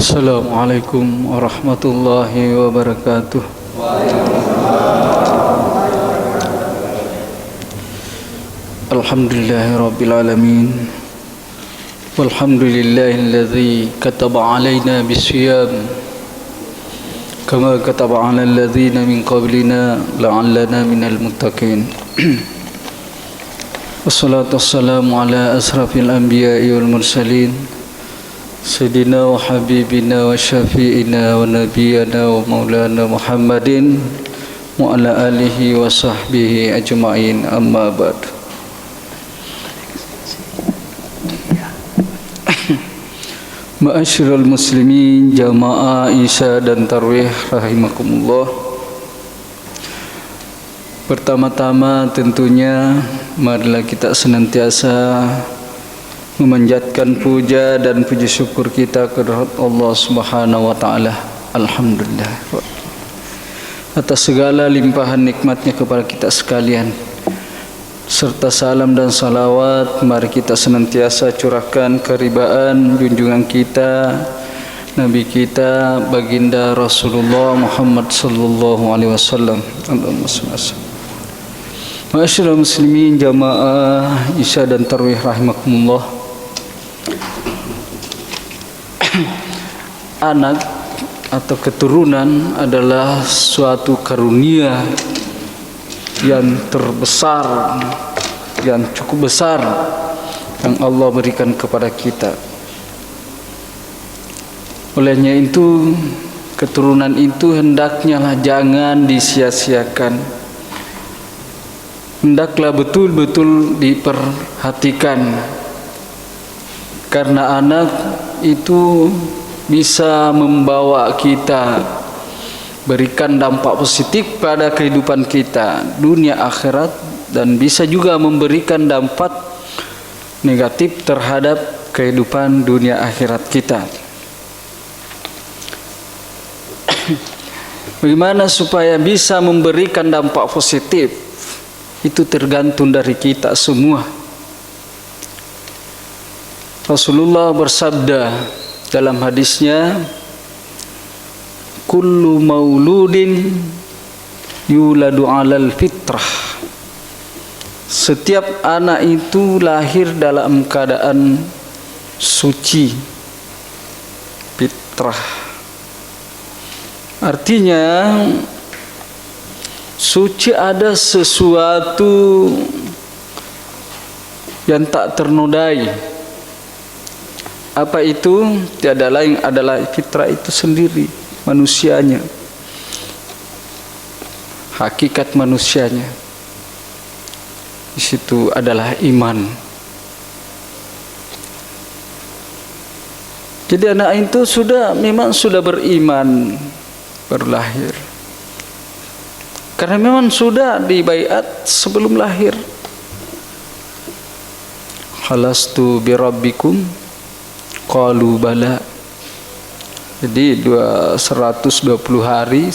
Assalamualaikum warahmatullahi wabarakatuh. Alhamdulillahi alamin. Walhamdulillahilladzi kataba alaina bisiyam kama kataba alal ladzina min qablina la'allana minal muttaqin. Wassalatu wassalamu ala asrafil anbiya'i wal mursalin Sayyidina wa habibina wa syafi'ina wa nabiyana wa maulana Muhammadin wa ala alihi wa sahbihi ajma'in, amma ba'd. Ma'asyiral muslimin, jamaah isya dan tarwih rahimakumullah. Pertama-tama tentunya marilah kita senantiasa memanjatkan puja dan puji syukur kita kepada Allah Subhanahu wa taala. Alhamdulillah atas segala limpahan nikmatnya kepada kita sekalian. Serta salam dan salawat mari kita senantiasa curahkan keribaan junjungan kita, Nabi kita, baginda Rasulullah Muhammad sallallahu alaihi wasallam. Allahumma shalli alaihi wasallam. Ma'asyiral muslimin, jamaah isya dan tarawih rahimakumullah. Anak atau keturunan adalah suatu karunia yang terbesar, yang cukup besar yang Allah berikan kepada kita. Olehnya itu, keturunan itu hendaknya jangan disia-siakan. Hendaklah betul-betul diperhatikan, karena anak itu bisa membawa kita, berikan dampak positif pada kehidupan kita dunia akhirat, dan bisa juga memberikan dampak negatif terhadap kehidupan dunia akhirat kita. Bagaimana supaya bisa memberikan dampak positif? Itu tergantung dari kita semua. Rasulullah bersabda dalam hadisnya, kullu mauludin yuladu alal fitrah. Setiap anak itu lahir dalam keadaan suci, fitrah. Artinya suci ada sesuatu yang tak ternodai. Apa itu? Tiada lain adalah fitrah itu sendiri, manusianya, hakikat manusianya. Di situ adalah iman. Jadi anak itu memang sudah beriman berlahir, karena memang sudah dibaiat sebelum lahir. Khalastu birabbikum qalu bala. Jadi 120 hari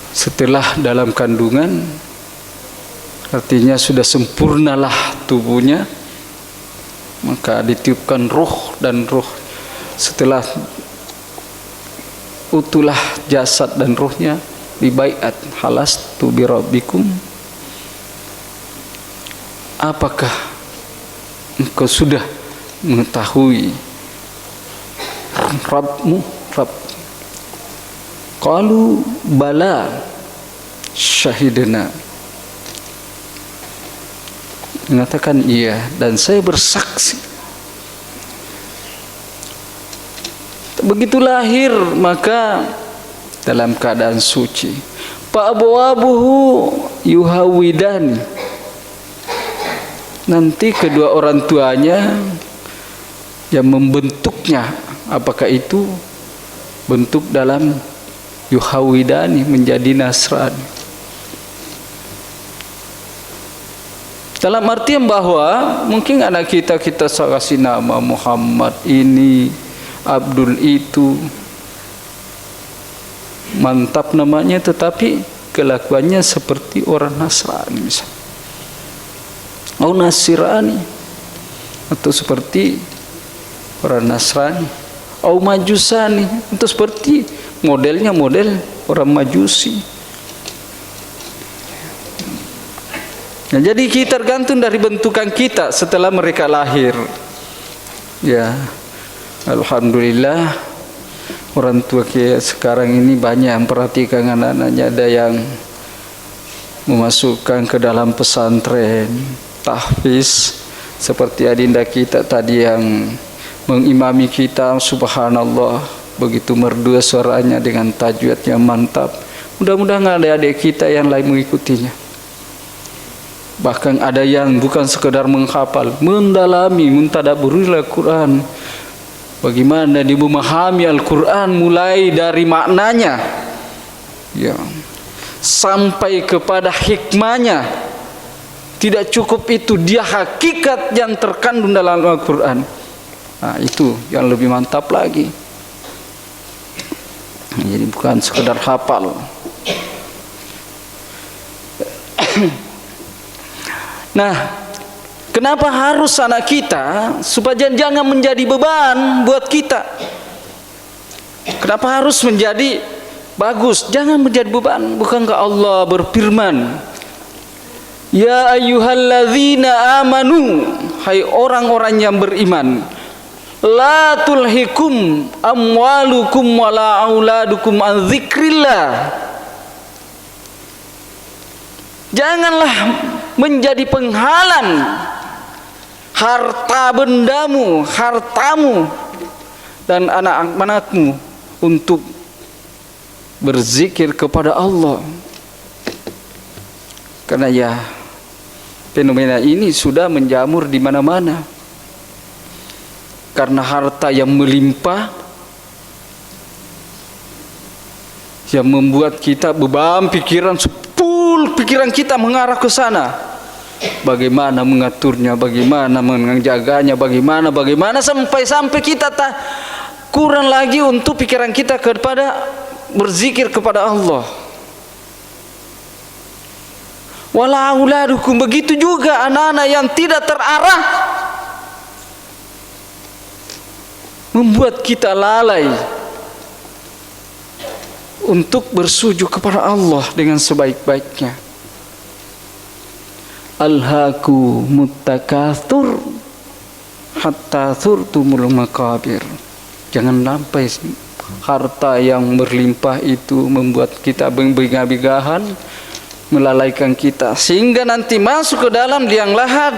setelah dalam kandungan, artinya sudah sempurnalah tubuhnya, maka ditiupkan ruh, dan ruh setelah utuhlah jasad dan ruhnya dibaiat. Halastu birabbikum, apakah engkau sudah mengetahui Rabbmu, Rabb? Qalu bala syahidna, mengatakan iya, dan saya bersaksi. Begitu lahir maka dalam keadaan suci. Fa abwabuhu yuhawidani, nanti kedua orang tuanya yang membentuknya. Apakah itu bentuk dalam yuhawidani, menjadi Nasrani? Dalam artian bahwa mungkin anak kita kasih nama Muhammad ini, Abdul itu, mantap namanya, tetapi kelakuannya seperti orang Nasrani misalnya, atau Nasirani, atau seperti orang Nasrani, au majusani, itu seperti modelnya model orang Majusi. Nah, jadi kita tergantung dari bentukan kita setelah mereka lahir. Ya, alhamdulillah orang tua kita sekarang ini banyak yang perhatikan anak-anaknya, ada yang memasukkan ke dalam pesantren, tahfiz, seperti adinda kita tadi yang mengimami kita, subhanallah, begitu merdu suaranya dengan tajwid yang mantap. Mudah-mudahan ada adik kita yang lain mengikutinya. Bahkan ada yang bukan sekedar menghafal, mendalami, mentadabburi Al-Quran. Bagaimana dia memahami Al-Quran mulai dari maknanya, ya, sampai kepada hikmahnya. Tidak cukup itu, dia hakikat yang terkandung dalam Al-Quran. Nah, itu yang lebih mantap lagi. Jadi bukan sekedar hafal. Nah, kenapa harus anak kita supaya jangan menjadi beban buat kita? Kenapa harus menjadi bagus? Jangan menjadi beban. Bukankah Allah berfirman, ya ayyuhalladzina amanu, hai orang-orang yang beriman, la tulhikum amwalukum wala auladukum an dzikrillah. Janganlah menjadi penghalang harta bendamu, hartamu dan anak-anakmu untuk berzikir kepada Allah. Karena ya, fenomena ini sudah menjamur di mana-mana. Karena harta yang melimpah yang membuat kita beban pikiran, pikiran kita mengarah ke sana. Bagaimana mengaturnya, bagaimana menjaganya, bagaimana sampai kita tak kurang lagi untuk pikiran kita kepada berzikir kepada Allah. Wala auladukum, begitu juga anak-anak yang tidak terarah, membuat kita lalai untuk bersujud kepada Allah dengan sebaik-baiknya. Alhaaku muttakatsur hatta zurtumul maqabir. Jangan sampai harta yang berlimpah itu membuat kita bengah-bengahan, melalaikan kita sehingga nanti masuk ke dalam liang lahat.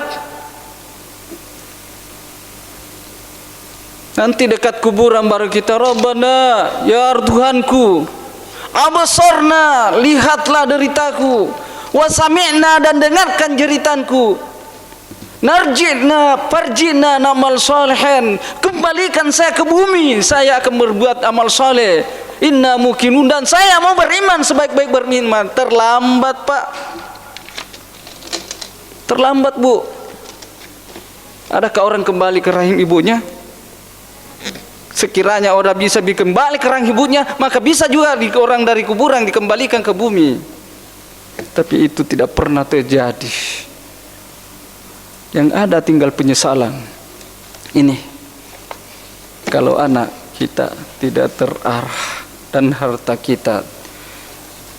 Nanti dekat kuburan baru kita, Rabbana, ya Tuhanku, abasarna, lihatlah deritaku, wasami'na, dan dengarkan jeritanku, narjina, farjina namal salihin, kembalikan saya ke bumi, saya akan berbuat amal saleh, inna mukinun, dan saya mau beriman sebaik-baik beriman. Terlambat, Pak, terlambat, Bu. Adakah orang kembali ke rahim ibunya? Sekiranya orang bisa kembali ke rahim ibunya, maka bisa juga orang dari kuburan dikembalikan ke bumi. Tapi itu tidak pernah terjadi. Yang ada tinggal penyesalan. Ini kalau anak kita tidak terarah dan harta kita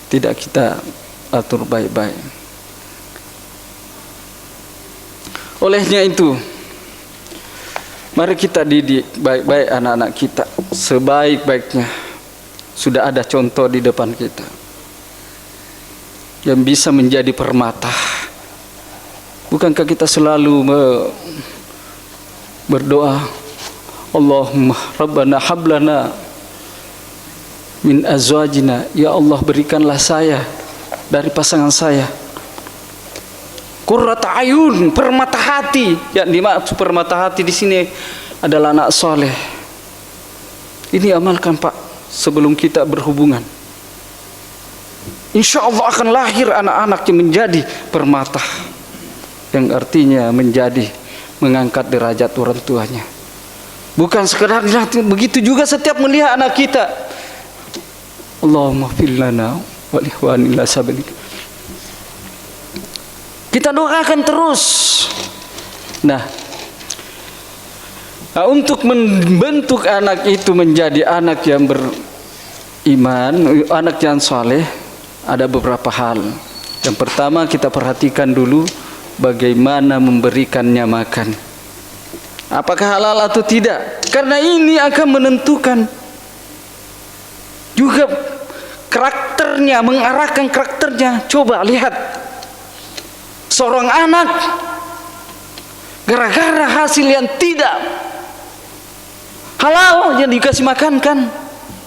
tidak kita atur baik-baik. Olehnya itu, mari kita didik baik-baik anak-anak kita sebaik-baiknya. Sudah ada contoh di depan kita yang bisa menjadi permata. Bukankah kita selalu berdoa, Allahumma Rabbana hablana min azwajina, ya Allah berikanlah saya dari pasangan saya qurrata ayun, permata hati. Yang dimaksud permata hati di sini adalah anak soleh. Ini amalkan, Pak, sebelum kita berhubungan. Insya Allah akan lahir anak-anak yang menjadi permata, yang artinya menjadi mengangkat derajat orang tuanya. Bukan sekedar begitu juga setiap melihat anak kita. Allahumma fil lana wa li ikhwanina sabalik. Kita doakan terus. Nah, Nah, untuk membentuk anak itu menjadi anak yang beriman, anak yang saleh, ada beberapa hal. Yang pertama, kita perhatikan dulu bagaimana memberikannya makan. Apakah halal atau tidak? Karena ini akan menentukan juga karakternya, mengarahkan karakternya. Coba lihat seorang anak gara-gara hasil yang tidak halal yang dikasih makan, kan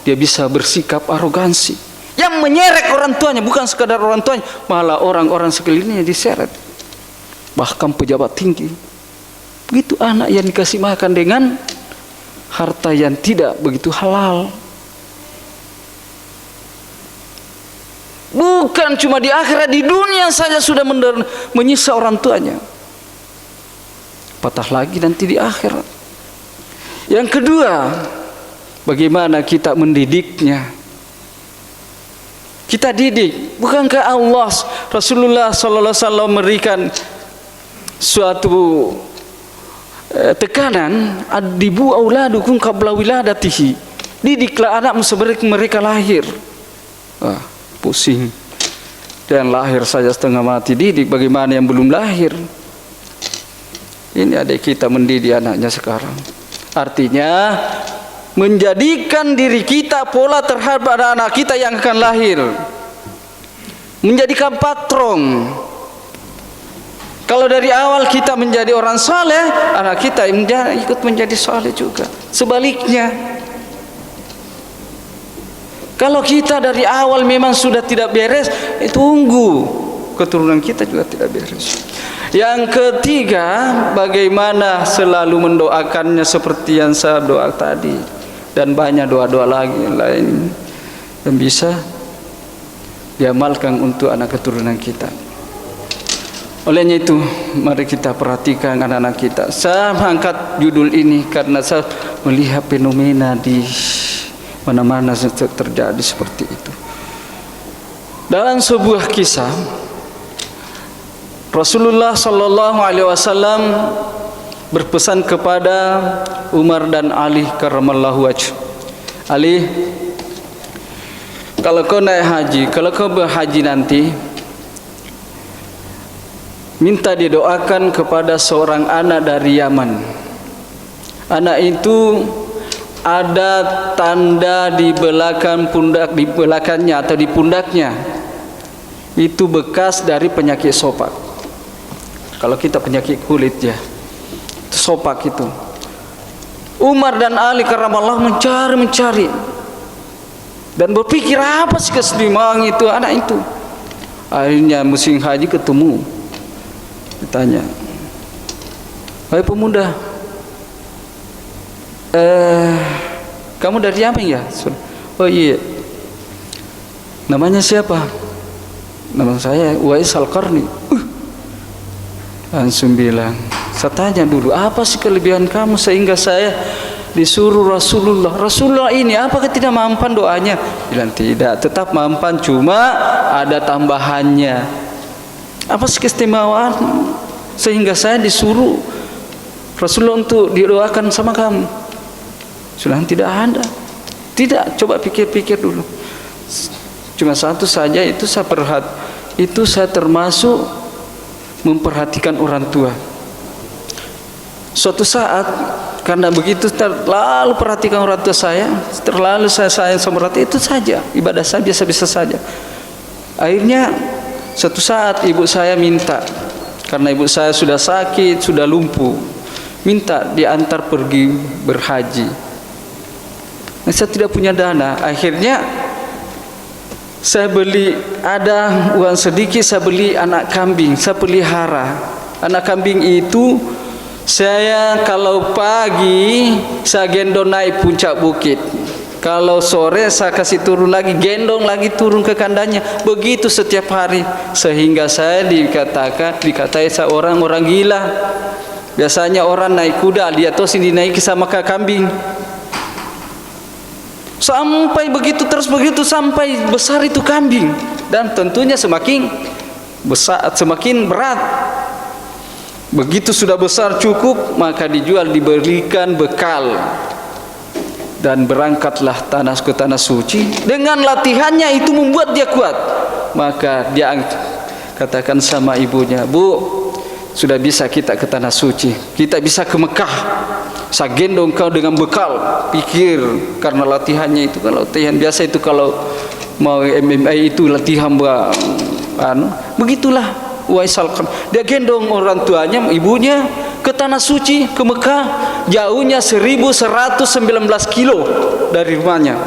dia bisa bersikap arogansi, yang menyeret orang tuanya. Bukan sekadar orang tuanya, malah orang-orang sekelilingnya diseret, bahkan pejabat tinggi. Begitu anak yang dikasih makan dengan harta yang tidak begitu halal. Bukan cuma di akhirat, di dunia saja sudah menyiksa orang tuanya, patah lagi nanti di akhirat. Yang kedua, bagaimana kita mendidiknya. Kita didik. Bukankah Allah, Rasulullah sallallahu alaihi wasallam memberikan suatu tekanan, adibu auladukum qabla wiladatihi. Didiklah anakmu sebelum mereka lahir. Wah, pusing. Dan lahir saja setengah mati, didik bagaimana yang belum lahir. Ini adik kita mendidik anaknya sekarang. Artinya menjadikan diri kita pola terhadap anak kita yang akan lahir, menjadikan patron. Kalau dari awal kita menjadi orang saleh, anak kita ikut menjadi saleh juga. Sebaliknya, kalau kita dari awal memang sudah tidak beres, tunggu keturunan kita juga tidak beres. Yang ketiga, bagaimana selalu mendoakannya seperti yang saya doa tadi, dan banyak doa-doa lagi yang lain yang bisa diamalkan untuk anak keturunan kita. Olehnya itu, mari kita perhatikan anak-anak kita. Saya mengangkat judul ini karena saya melihat fenomena di mana-mana terjadi seperti itu. Dalam sebuah kisah, Rasulullah sallallahu alaihi wasallam berpesan kepada Umar dan Ali karramallahu wajh. Ali, kalau kau naik haji, kalau kau berhaji nanti, minta didoakan kepada seorang anak dari Yaman. Anak itu ada tanda di belakang pundak, di belakangnya atau di pundaknya itu bekas dari penyakit sopak. Kalau kita penyakit kulit ya, itu sopak itu. Umar dan Ali karramallahu mencari dan berpikir apa sih keselimbangan itu anak itu. Akhirnya musim haji ketemu, ditanya, "Hai pemuda, kamu dari Yaman ya?" "Oh iya." "Namanya siapa?" "Nama saya Uwais Al-Qarni." Langsung bilang, "Saya tanya dulu, apa sih kelebihan kamu sehingga saya disuruh Rasulullah ini, apakah tidak mampan doanya?" Bilang, "Tidak, tetap mampan, cuma ada tambahannya." "Apa sih keistimewaan sehingga saya disuruh Rasulullah untuk didoakan sama kamu?" Sudah, "Tidak ada." "Tidak, coba pikir-pikir dulu." Cuma satu saja, itu saya termasuk memperhatikan orang tua. Suatu saat, karena begitu terlalu perhatikan orang tua saya, terlalu saya sayang sama orang tua, itu saja ibadah saya biasa-biasa saja. Akhirnya suatu saat ibu saya minta, karena ibu saya sudah sakit, sudah lumpuh, minta diantar pergi berhaji. Nah, saya tidak punya dana. Akhirnya saya beli, ada uang sedikit, saya beli anak kambing, saya pelihara. Anak kambing itu saya kalau pagi saya gendong naik puncak bukit, kalau sore saya kasih turun lagi, gendong lagi turun ke kandangnya. Begitu setiap hari, sehingga saya dikatai seorang orang gila. Biasanya orang naik kuda, dia tuh dinaiki sama kambing. Sampai begitu terus begitu sampai besar itu kambing, dan tentunya semakin besar semakin berat. Begitu sudah besar cukup, maka dijual, diberikan bekal, dan berangkatlah ke tanah suci. Dengan latihannya itu membuat dia kuat. Maka dia katakan sama ibunya, "Bu, sudah bisa kita ke tanah suci, kita bisa ke Mekah. Saya gendong kau dengan bekal." Pikir, karena latihannya itu, kalau latihan biasa itu, kalau mau MMA itu latihan begitulah. Waisalkan, dia gendong orang tuanya, ibunya ke tanah suci, ke Mekah. Jauhnya 1119 kilo dari rumahnya.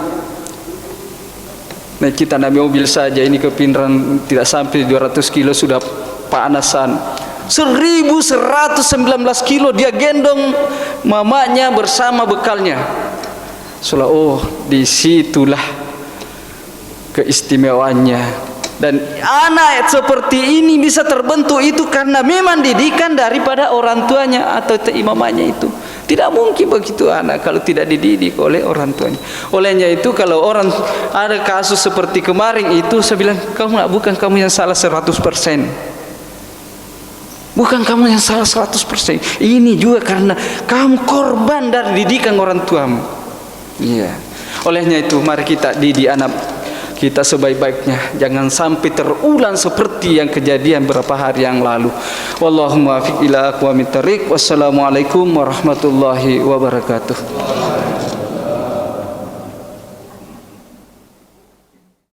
Nah, kita naik mobil saja ini ke Pindrang tidak sampai 200 kilo sudah panasan. 1119 kilo dia gendong mamanya bersama bekalnya. Oh, disitulah keistimewaannya. Dan anak seperti ini bisa terbentuk itu karena memang didikan daripada orang tuanya atau imamanya itu. Tidak mungkin begitu anak kalau tidak dididik oleh orang tuanya. Olehnya itu, kalau orang ada kasus seperti kemarin itu, saya bilang, bukan kamu yang salah 100%. Bukan kamu yang salah 100%. Ini juga karena kamu korban dari didikan orang tuamu. Iya. Olehnya itu, mari kita didik anak kita sebaik-baiknya, jangan sampai terulang seperti yang kejadian beberapa hari yang lalu. Wallahumma muwaffiq ila aqwamit thariq. Wassalamualaikum warahmatullahi wabarakatuh.